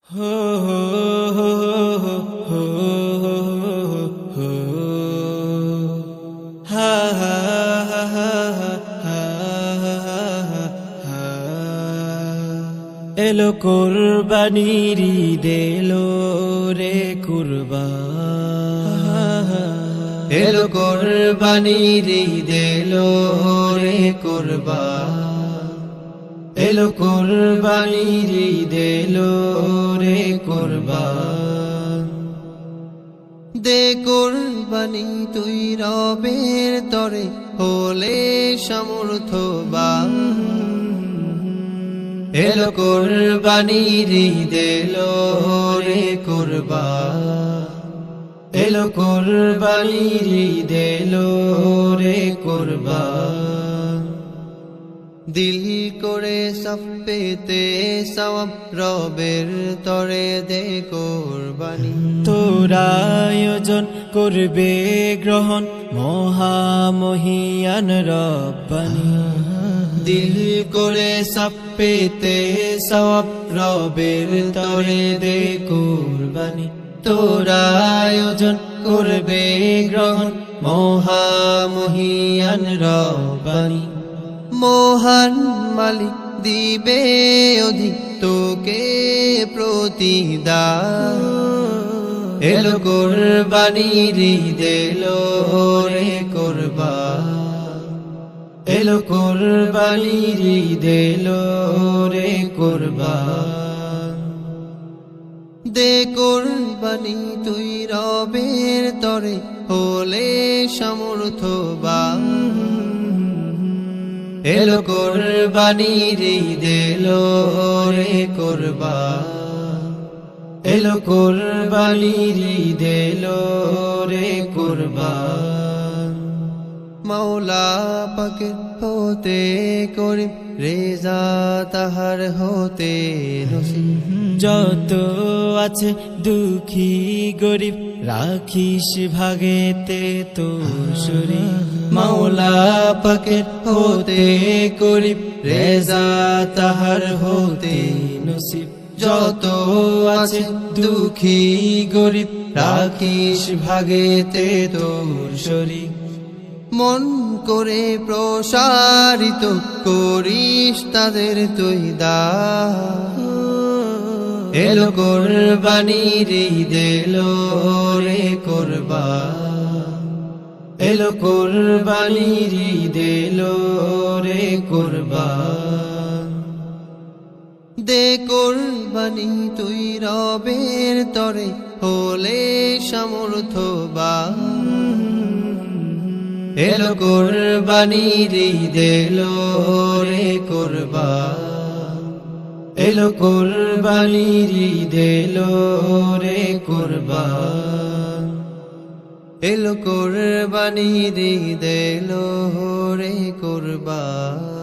হো হো হো হো হো হা হা হা হা হা এলো কুরবানির ঈদ এলো রে কুরবান এলো কুরবানির ঈদ এলো রে কুরবান এলো কুরবানির ঈদ এলো রে কুরবান দে কুরবানি তুই রবের তরে হলে সমর্থবান এলো কুরবানির ঈদ এলো রে কুরবান এলো কুরবানির ঈদ এলো রে কুরবান দিল করে সফেতে সওয়াব রবের তরে দে কুরবানি তোরা আয়োজন করবে গ্রহণ মহামহিয়ান রব্বানি দিল করে সফেতে সওয়াব রবের তরে দে কুরবানি তোরা আয়োজন করবে গ্রহণ মহামহিয়ান রব্বানি মহান মালিক দিবে অধিক তোকে প্রতিদান এলো কুরবানির ঈদ এলো রে কুরবান এলো কুরবানির ঈদ এলো রে কুরবান দে কুরবানি তুই রবের তরে হলে সমর্থবান এলো কুরবানির ঈদ এলো রে কুরবান এলো কুরবানির ঈদ এলো রে কুরবান মাওলা পাকের হতে করিম রেজা তাহার হতে নসিব যত আছে দুঃখী গরিব রাখিস ভাগেতে তোর শরীর মাওলা পাকের হতে করিব রেজা তাহার হতে নসিব যত আছে দুঃখী গরিব রাখিস ভাগেতে তোর শরীর মন করে প্রসারিত করিস তাদের তুই দান এলো কুরবানির ঈদ এলো রে কুরবান এলো কুরবানির ঈদ এলো রে কুরবান দে কুরবানি তুই রবের তরে হলে সমর্থবান এলো কুরবানির ঈদ এলো রে কুরবান এলো কুরবানির ঈদ এলো রে কুরবান এলো কুরবানি ঈদ এলো রে কুরবান।